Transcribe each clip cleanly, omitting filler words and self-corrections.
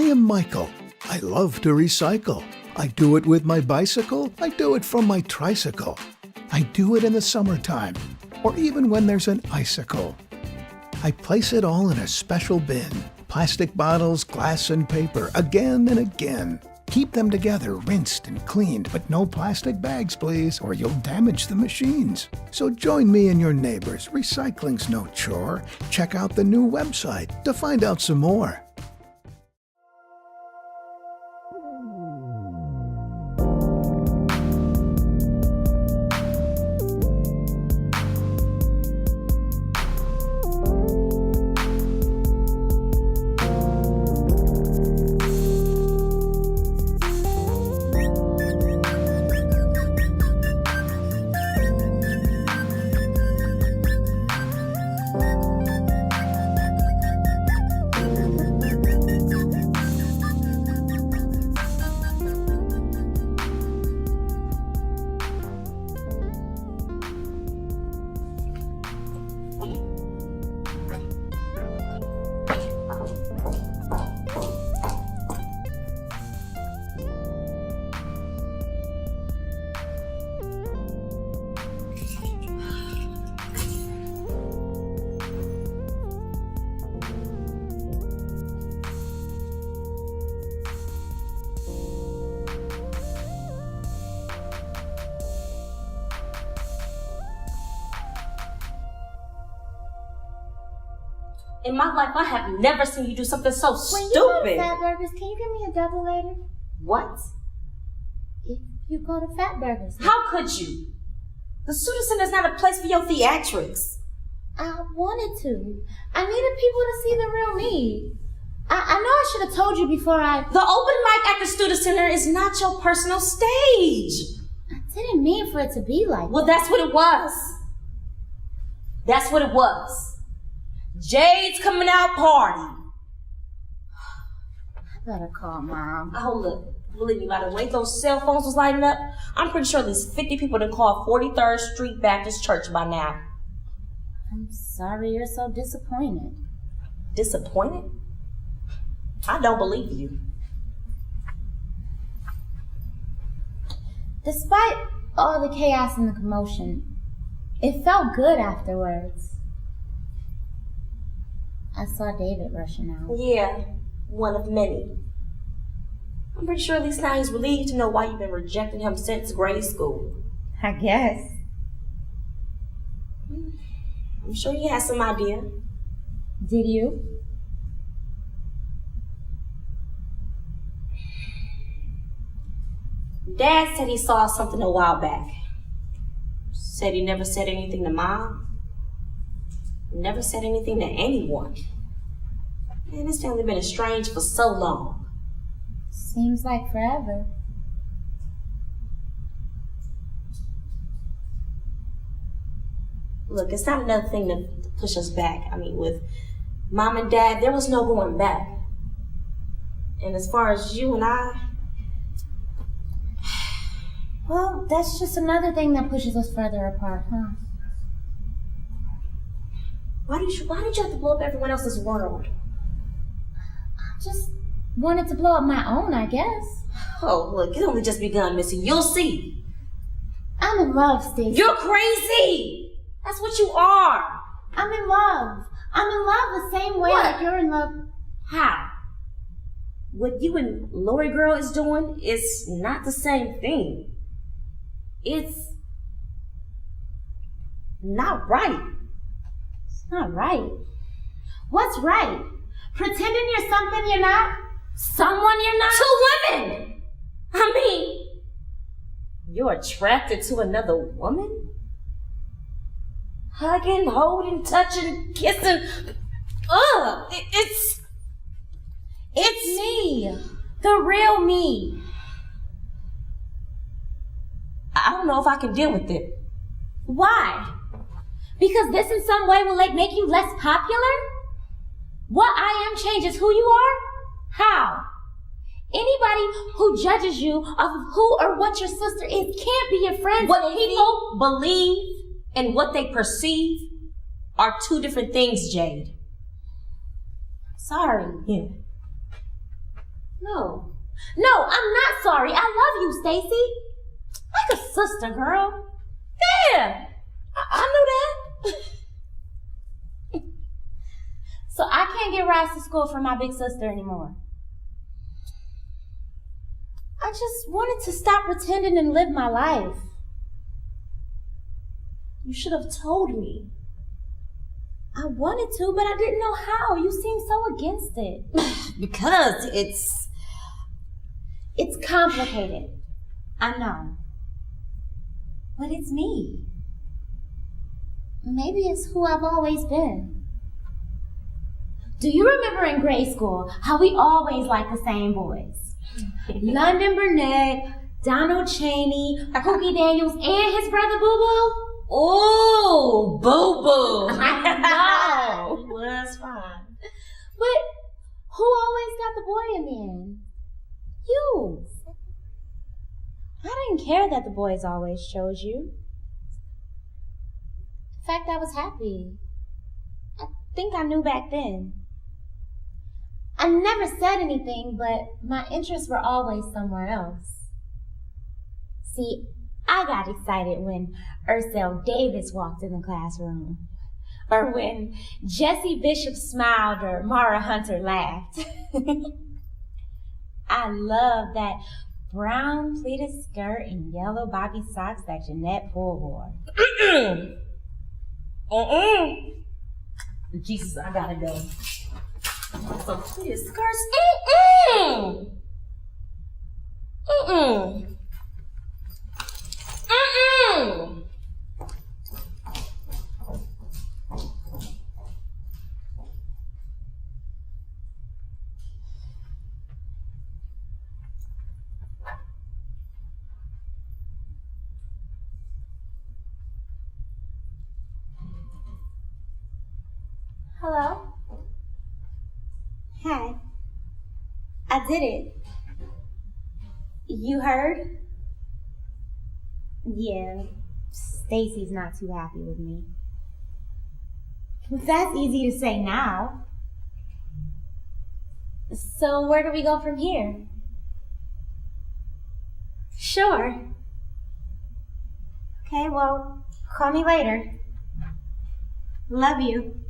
I am Michael. I love to recycle. I do it with my bicycle. I do it from my tricycle. I do it in the summertime, or even when there's an icicle. I place it all in a special bin. Plastic bottles, glass, and paper, again and again. Keep them together, rinsed and cleaned, but no plastic bags, please, or you'll damage the machines. So join me and your neighbors. Recycling's no chore. Check out the new website to find out some more. In my life, I have never seen you do something so stupid. When you go to Fat Burgers, can you give me a double later? What? If you go to Fat Burgers. How could you? The student center is not a place for your theatrics. I wanted to. I needed people to see the real me. I know I should have told you before The open mic at the student center is not your personal stage. I didn't mean for it to be like Well, that. that's what it was. That's what it was. Jade's coming out party. I better call Mom. Oh, look. Believe me, by the way those cell phones was lighting up, I'm pretty sure there's 50 people that call 43rd Street Baptist Church by now. I'm sorry you're so disappointed. Disappointed? I don't believe you. Despite all the chaos and the commotion, it felt good afterwards. I saw David rushing out. Yeah, one of many. I'm pretty sure at least now he's relieved to know why you've been rejecting him since grade school. I guess. I'm sure he has some idea. Did you? Dad said he saw something a while back. Said he never said anything to Mom. Never said anything to anyone. Man, this family been estranged for so long. Seems like forever. Look, it's not another thing to push us back. I mean, with Mom and Dad, there was no going back. And as far as you and I... Well, that's just another thing that pushes us further apart, huh? Why did you have to blow up everyone else's world? I just wanted to blow up my own, I guess. Oh, look, it's only just begun, Missy. You'll see. I'm in love, Stacey. You're crazy! That's what you are. I'm in love. I'm in love the same way What? like you're in love. How? What you and Lori girl is doing is not the same thing. It's not right. It's not right. What's right? Pretending you're something you're not? Someone you're not? Two women! I mean, you're attracted to another woman? Hugging, holding, touching, kissing. Ugh! It's me. The real me. I don't know if I can deal with it. Why? Because this in some way will make you less popular? What I am changes who you are? How? Anybody who judges you of who or what your sister is can't be your friend. What people believe and what they perceive are two different things, Jade. Sorry. Yeah. No. No, I'm not sorry. I love you, Stacy. Like a sister, girl. Yeah, I knew that. So I can't get rides to school from my big sister anymore. I just wanted to stop pretending and live my life. You should have told me. I wanted to, but I didn't know how. You seem so against it. Because It's complicated. I know. But it's me. Maybe it's who I've always been. Do you remember in grade school how we always liked the same boys? London Burnett, Donald Chaney, Pookie Daniels, and his brother Boo Boo? oh, Boo Boo. I know. It was fine. But who always got the boy in the end? You. I didn't care that the boys always chose you. In fact, I was happy. I think I knew back then. I never said anything, but my interests were always somewhere else. See, I got excited when Ursel Davis walked in the classroom, or when Jessie Bishop smiled or Mara Hunter laughed. I love that brown pleated skirt and yellow bobby socks that Jeanette Poole wore. Jesus, I gotta go. So pleated skirts. Hello? Hi. I did it. You heard? Yeah, Stacy's not too happy with me. That's easy to say now. So where do we go from here? Sure. Okay, well, call me later. Love you.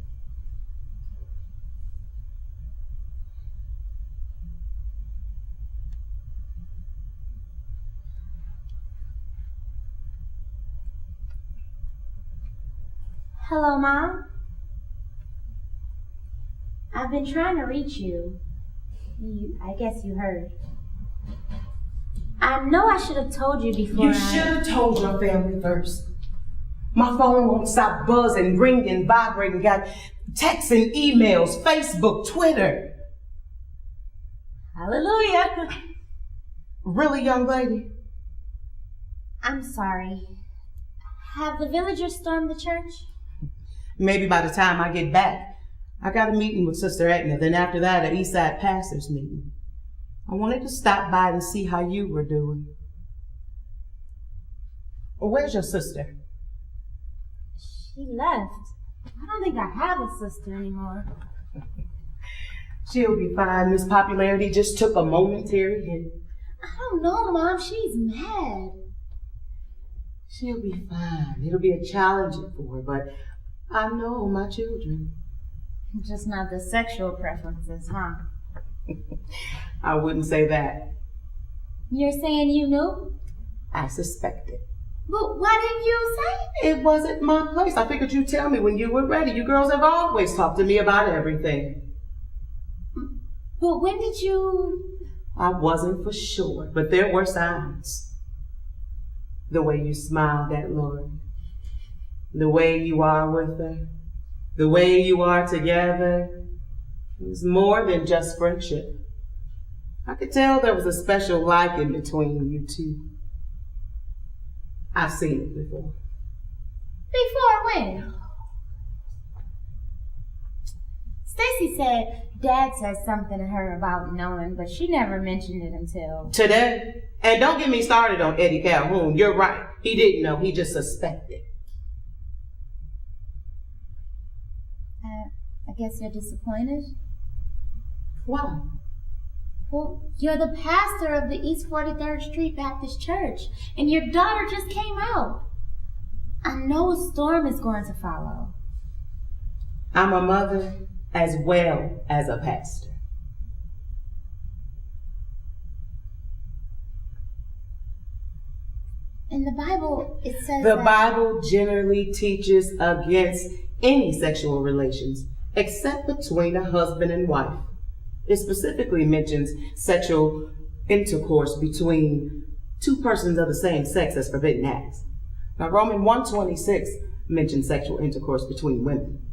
Hello, Mom. I've been trying to reach you. I guess you heard. I know I should have told you before. You should have told your family first. My phone won't stop buzzing, ringing, vibrating. Got texts and emails, Facebook, Twitter. Hallelujah. Really, young lady? I'm sorry. Have the villagers stormed the church? Maybe by the time I get back. I got a meeting with Sister Edna, then after that, an Eastside pastor's meeting. I wanted to stop by and see how you were doing. Where's your sister? She left. I don't think I have a sister anymore. She'll be fine. Miss Popularity just took a momentary hit. I don't know, Mom. She's mad. She'll be fine. It'll be a challenge for her, but I know my children. Just not the sexual preferences, huh? I wouldn't say that. You're saying you knew? I suspected. But why didn't you say? It wasn't my place. I figured you'd tell me when you were ready. You girls have always talked to me about everything. But when did you... I wasn't for sure, but there were signs. The way you smiled at Lori. The way you are with her. The way you are together. It was more than just friendship. I could tell there was a special liking between you two. I've seen it before. Before when? Stacy said Dad said something to her about knowing, but she never mentioned it until... Today. And don't get me started on Eddie Calhoun. You're right. He didn't know. He just suspected. I guess you're disappointed? Why? Well, you're the pastor of the East 43rd Street Baptist Church, and your daughter just came out. I know a storm is going to follow. I'm a mother as well as a pastor. In the Bible, it says The that... Bible generally teaches against any sexual relations except between a husband and wife. It specifically mentions sexual intercourse between two persons of the same sex as forbidden acts. Now, Romans 1:26 mentions sexual intercourse between women.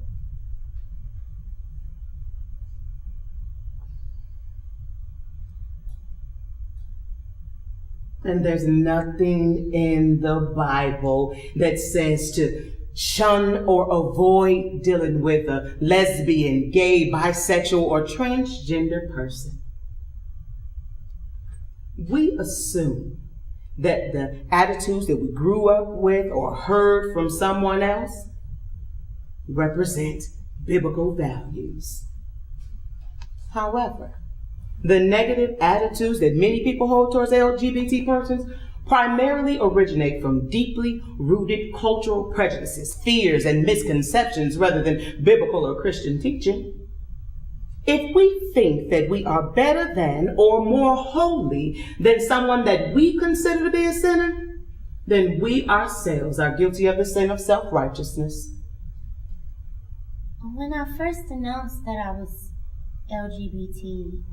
And there's nothing in the Bible that says to shun or avoid dealing with a lesbian, gay, bisexual, or transgender person. We assume that the attitudes that we grew up with or heard from someone else represent biblical values. However, the negative attitudes that many people hold towards LGBT persons primarily originate from deeply rooted cultural prejudices, fears, and misconceptions rather than biblical or Christian teaching. If we think that we are better than or more holy than someone that we consider to be a sinner, then we ourselves are guilty of the sin of self-righteousness. When I first announced that I was LGBT,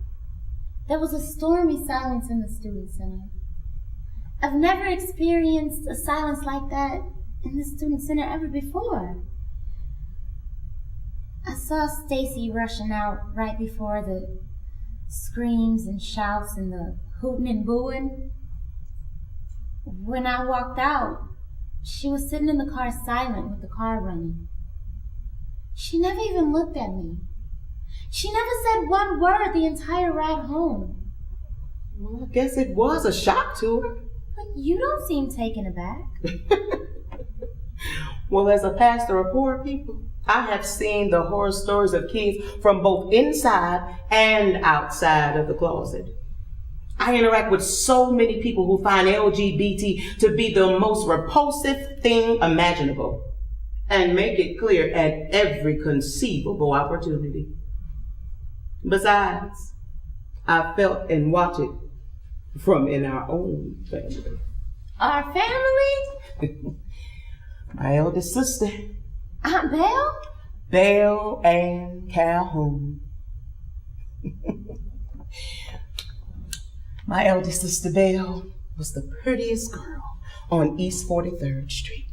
there was a stormy silence in the Student Center. I've never experienced a silence like that in the Student Center ever before. I saw Stacy rushing out right before the screams and shouts and the hooting and booing. When I walked out, she was sitting in the car silent with the car running. She never even looked at me. She never said one word the entire ride home. Well, I guess it was a shock to her. But you don't seem taken aback. Well, as a pastor of poor people, I have seen the horror stories of kids from both inside and outside of the closet. I interact with so many people who find LGBT to be the most repulsive thing imaginable and make it clear at every conceivable opportunity. Besides, I felt and watched it from in our own family. Our family? My eldest sister, Aunt Belle? Belle Ann Calhoun. My eldest sister, Belle, was the prettiest girl on East 43rd Street.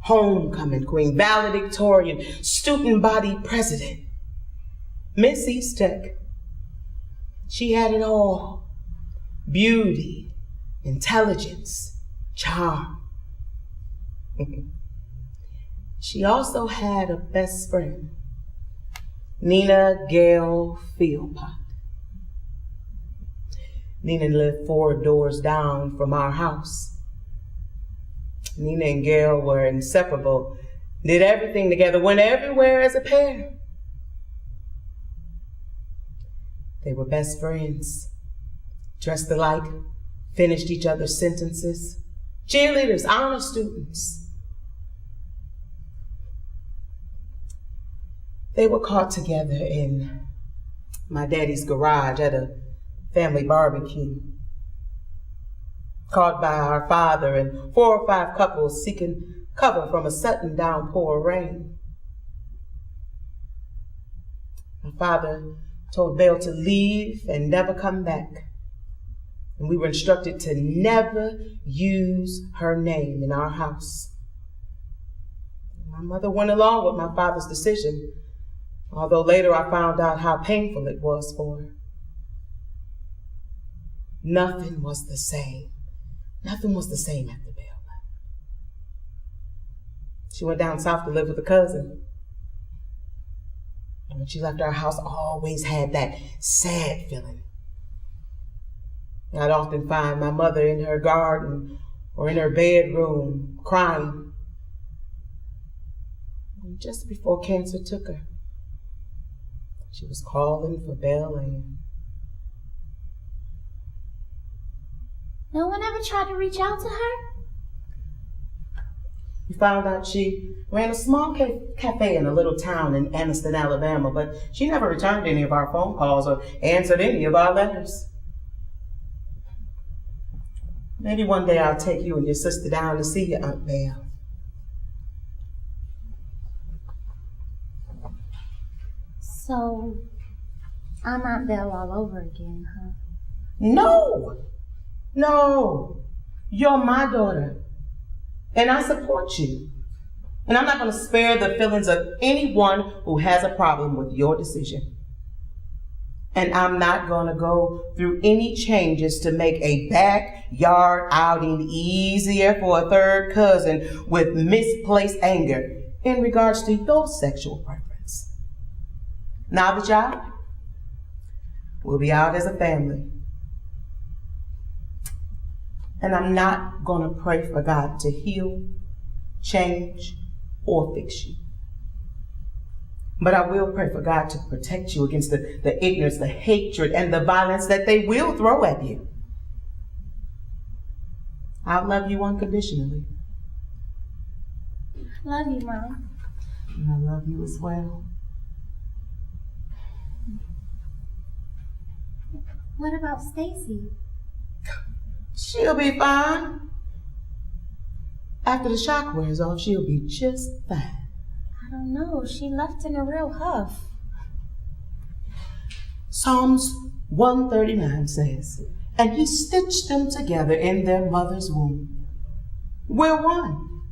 Homecoming queen, valedictorian, student body president. Miss East Tech. She had it all. Beauty, intelligence, charm. She also had a best friend, Nina Gail Philpott. Nina lived 4 doors down from our house. Nina and Gail were inseparable, did everything together, went everywhere as a pair. They were best friends, dressed alike, finished each other's sentences, cheerleaders, honor students. They were caught together in my daddy's garage at a family barbecue, caught by our father and 4 or 5 couples seeking cover from a sudden downpour of rain. My father told Belle to leave and never come back. And we were instructed to never use her name in our house. My mother went along with my father's decision, although later I found out how painful it was for her. Nothing was the same. Nothing was the same after Belle left. She went down south to live with a cousin. And when she left our house, I always had that sad feeling. I'd often find my mother in her garden or in her bedroom crying. And just before cancer took her, she was calling for Belle Ann. No one ever tried to reach out to her? We found out she ran a small cafe in a little town in Anniston, Alabama, but she never returned any of our phone calls or answered any of our letters. Maybe one day I'll take you and your sister down to see your Aunt Belle. So, I'm Aunt Belle all over again, huh? No! You're my daughter. And I support you. And I'm not going to spare the feelings of anyone who has a problem with your decision. And I'm not going to go through any changes to make a backyard outing easier for a third cousin with misplaced anger in regards to your sexual preference. Now the child will be out as a family. And I'm not going to pray for God to heal, change, or fix you. But I will pray for God to protect you against the ignorance, the hatred, and the violence that they will throw at you. I'll love you unconditionally. Love you, Mom. And I love you as well. What about Stacy? She'll be fine. After the shock wears off, she'll be just fine. I don't know. She left in a real huff. Psalms 139 says, and he stitched them together in their mother's womb. We're one.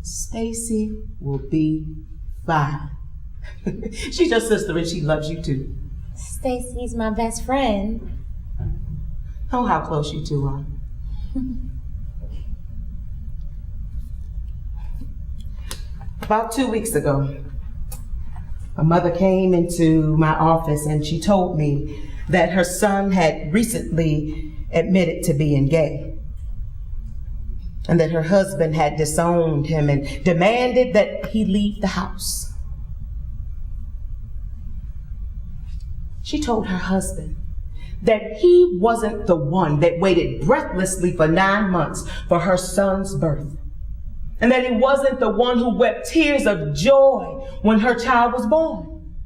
Stacy will be fine. She's your sister and she loves you too. Stacy's my best friend. Oh, how close you two are. About 2 weeks ago, my mother came into my office and she told me that her son had recently admitted to being gay and that her husband had disowned him and demanded that he leave the house. She told her husband that he wasn't the one that waited breathlessly for 9 months for her son's birth, and that he wasn't the one who wept tears of joy when her child was born,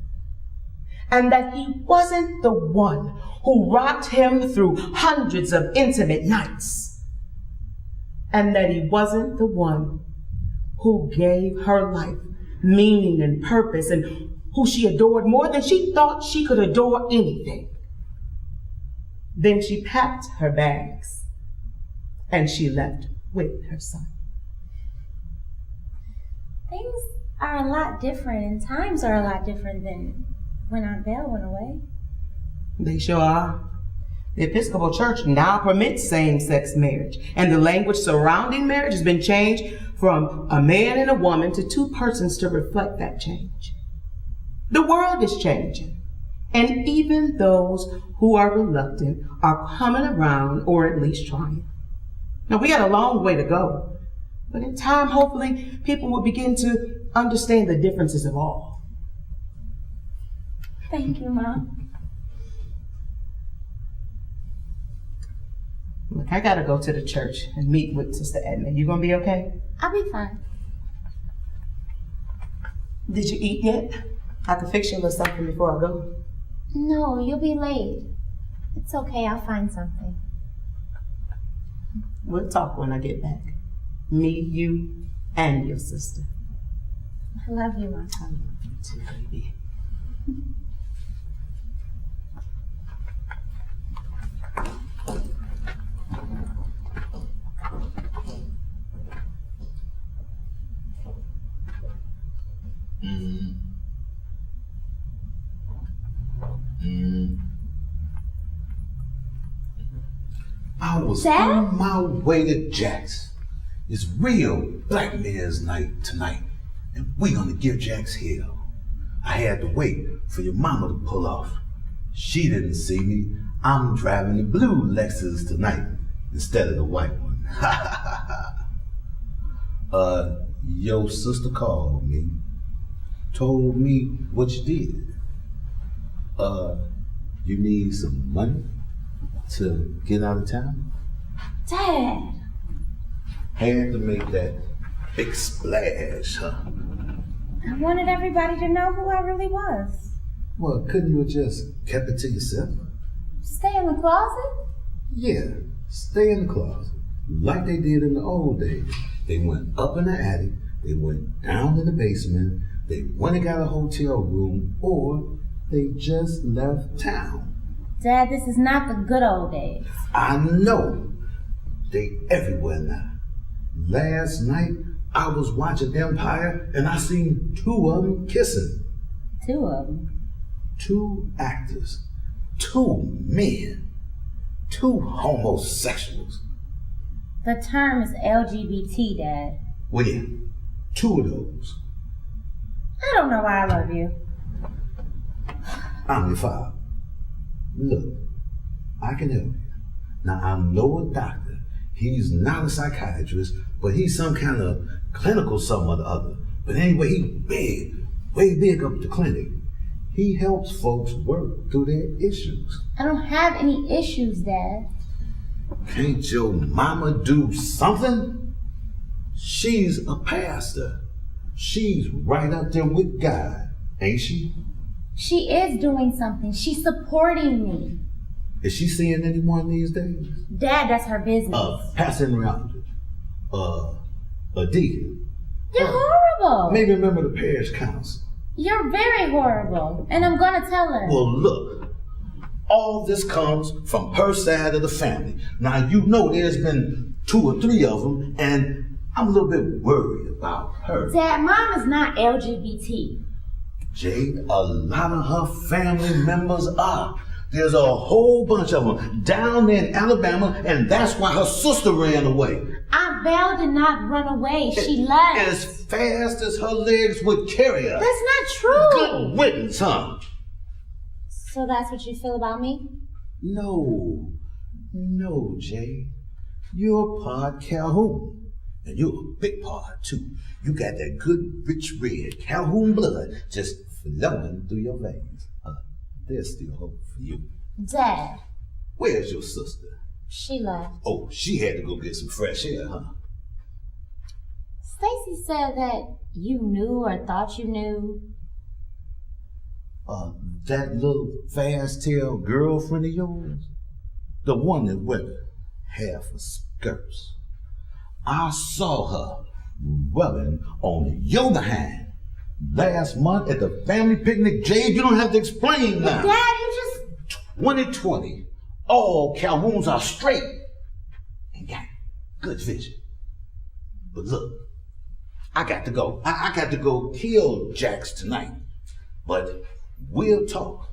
and that he wasn't the one who rocked him through hundreds of intimate nights, and that he wasn't the one who gave her life meaning and purpose and who she adored more than she thought she could adore anything. Then she packed her bags and she left with her son. Things are a lot different and times are a lot different than when Aunt Belle went away. They sure are. The Episcopal Church now permits same-sex marriage, and the language surrounding marriage has been changed from a man and a woman to two persons to reflect that change. The world is changing, and even those who are reluctant are coming around, or at least trying. Now, we got a long way to go, but in time, hopefully, people will begin to understand the differences of all. Thank you, Mom. Look, I gotta go to the church and meet with Sister Edna. You gonna be okay? I'll be fine. Did you eat yet? I can fix you a little something before I go. No, you'll be late. It's okay, I'll find something. We'll talk when I get back. Me, you, and your sister. I love you, Mom. I love you too, baby. I was Dad? on my way to Jack's. It's real Black Man's Night tonight, and we're gonna give Jack's hell. I had to wait for your mama to pull off. She didn't see me. I'm driving the blue Lexus tonight instead of the white one. Your sister called me, told me what you did. You need some money? To get out of town? Dad. Had to make that big splash, huh? I wanted everybody to know who I really was. Well, couldn't you have just kept it to yourself? Stay in the closet? Yeah, stay in the closet. Like they did in the old days. They went up in the attic, they went down to the basement, they went and got a hotel room, or they just left town. Dad, this is not the good old days. I know. They everywhere now. Last night, I was watching Empire and I seen 2 of them kissing. 2 of them? 2 actors, 2 men, 2 homosexuals. The term is LGBT, Dad. Well, yeah, 2 of those. I don't know why I love you. I'm your father. Look, I can help you. Now, I'm no doctor. He's not a psychiatrist, but he's some kind of clinical something or the other. But anyway, he's big, way big up at the clinic. He helps folks work through their issues. I don't have any issues, Dad. Can't your mama do something? She's a pastor. She's right up there with God, ain't she? She is doing something. She's supporting me. Is she seeing anyone these days? Dad, that's her business. Passing around. A deacon. You're horrible. Maybe a member of the parish council. You're very horrible. And I'm gonna tell her. Well, look. All this comes from her side of the family. Now, you know there's been 2 or 3 of them, and I'm a little bit worried about her. Dad, Mom is not LGBT. Jade, a lot of her family members are. There's a whole bunch of them down there in Alabama, and that's why her sister ran away. Aunt Val did not run away. She left. As fast as her legs would carry her. That's not true. Good riddance, huh? So that's what you feel about me? No, Jade. You're part Calhoun, and you're a big part, too. You got that good, rich red Calhoun blood just flowing through your veins. There's still hope for you. Dad. Where's your sister? She left. Oh, she had to go get some fresh air, huh? Stacy said that you knew or thought you knew. That little fast-tailed girlfriend of yours? The one that wear half a skirts. I saw her rubbing on your behind last month at the family picnic. Jade, you don't have to explain now. Dad, you just... 2020, all Calhouns are straight and got good vision. But look, I got to go. I got to go kill Jax tonight. But we'll talk.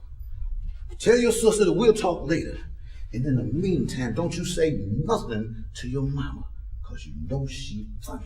Tell your sister that we'll talk later. And in the meantime, don't you say nothing to your mama, because you know she funny.